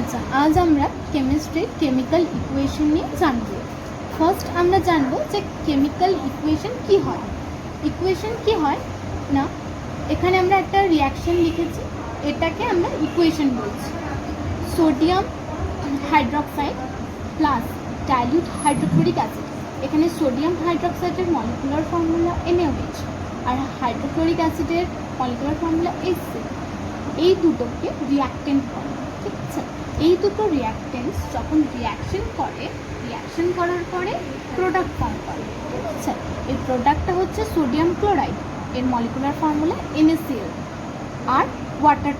আচ্ছা, আজ আমরা কেমিস্ট্রির কেমিক্যাল ইকুয়েশন নিয়ে জানব। ফার্স্ট আমরা জানব যে কেমিক্যাল ইকুয়েশন কি হয়। ইকুয়েশন কি হয় না, এখানে আমরা একটা রিয়াকশন লিখেছি, এটাকে আমরা ইকুয়েশন বলছি। Sodium hydroxide plus dilute hydrochloric acid. এখানে সোডিয়াম হাইড্রক্সাইডের মলিকুলার ফর্মুলা NaOH আর হাইড্রোক্লোরিক অ্যাসিডের মলিকুলার ফর্মুলা HCl। এই দুটোকে রিয়াক্টেন্ট বলে, ঠিক আছে। এই দুটো রিয়াক্টেন্টস যখন রিয়াকশন করার পরে প্রোডাক্ট ফর্ম করে, ঠিক আছে। এই প্রোডাক্টটা হচ্ছে সোডিয়াম ক্লোরাইড, এর মলিকুলার ফর্মুলা NaCl, আর ওয়াটার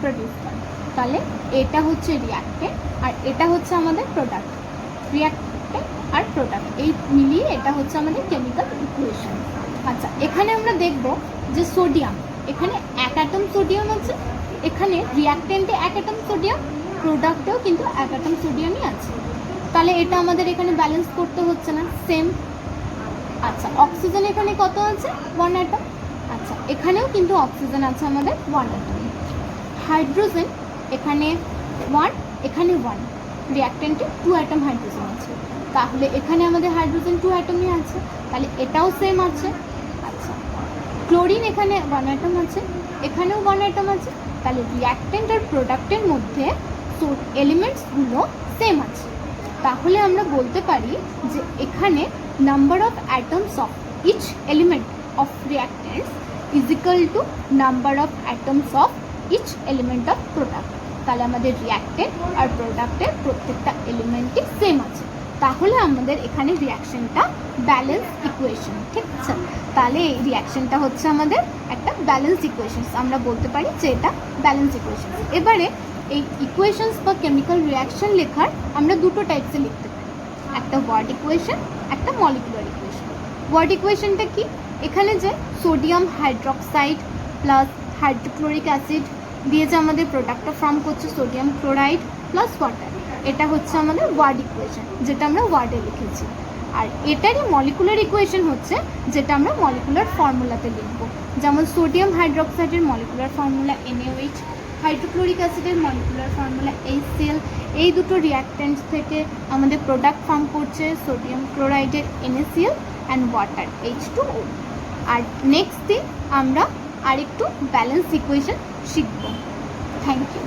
প্রডিউস করে। তাহলে এটা হচ্ছে রিয়াক্টেন্ট আর এটা হচ্ছে আমাদের প্রোডাক্ট। রিয়াক্টেন্ট আর প্রোডাক্ট এই মিলিয়ে এটা হচ্ছে আমাদের কেমিক্যাল ইকুয়েশন। আচ্ছা, এখানে আমরা দেখব যে সোডিয়াম, এখানে এক অ্যাটম সোডিয়াম আছে, এখানে রিয়াক্টেন্টে এক অ্যাটম সোডিয়াম, প্রোডাক্টেও কিন্তু এক অ্যাটম সোডিয়ামই আছে। তাহলে এটা আমাদের এখানে ব্যালেন্স করতে হচ্ছে না, সেম। আচ্ছা, অক্সিজেন এখানে কত আছে? 1 অ্যাটম। আচ্ছা, এখানেও কিন্তু অক্সিজেন আছে আমাদের 1 অ্যাটম। হাইড্রোজেন এখানে 1, এখানে 1, রিয়াক্টেন্টে 2 অ্যাটম হাইড্রোজেন আছে। তাহলে এখানে আমাদের হাইড্রোজেন 2 অ্যাটমই আছে, তাহলে এটাও সেম আছে। আচ্ছা, ক্লোরিন এখানে 1 অ্যাটম আছে, এখানেও 1 অ্যাটম আছে। তাহলে রিয়াক্টেন্ট আর প্রোডাক্টের মধ্যে এলিমেন্টসগুলো সেম আছে। তাহলে আমরা বলতে পারি যে এখানে number of atoms of each element of reactants is equal to number of atoms of each element of product. তাহলে আমাদের রিয়াক্টেন্ট আর প্রোডাক্টের প্রত্যেকটা এলিমেন্টই সেম আছে। তাহলে আমাদের এখানে রিয়াকশনটা ব্যালেন্স ইকুয়েশন, ঠিক আছে। তাহলে এই রিয়াকশনটা হচ্ছে আমাদের একটা ব্যালেন্স ইকুয়েশন, আমরা বলতে পারি যে এটা ব্যালেন্স ইকুয়েশন। এবারে এই ইকুয়েশনস বা কেমিক্যাল রিয়াকশন লেখার আমরা দুটো টাইপসে লিখতে পারি, একটা ওয়ার্ড ইকুয়েশন, একটা মলিকুলার ইকুয়েশন। ওয়ার্ড ইকুয়েশনটা কি? এখানে যে sodium hydroxide plus hydrochloric acid দিয়ে যে আমাদের প্রোডাক্টটা ফর্ম করছে সোডিয়াম ক্লোরাইড প্লাস ওয়াটার, এটা হচ্ছে আমাদের ওয়ার্ড ইকুয়েশন, যেটা আমরা ওয়ার্ডে লিখেছি। আর এটারই মলিকুলার ইকুয়েশন হচ্ছে যেটা আমরা মলিকুলার ফর্মুলাতে লিখব। যেমন সোডিয়াম হাইড্রক্সাইডের মলিকুলার ফর্মুলা NaOH, হাইড্রোক্লোরিক অ্যাসিডের মলিকুলার ফর্মুলা HCl। এই দুটো রিয়াক্টেন্টস থেকে আমাদের প্রোডাক্ট ফর্ম করছে সোডিয়াম ক্লোরাইডের NaCl অ্যান্ড ওয়াটার H2O। আর নেক্সট দিন আমরা আরেকটু ব্যালেন্স ইকুয়েশন শিখব। Thank you.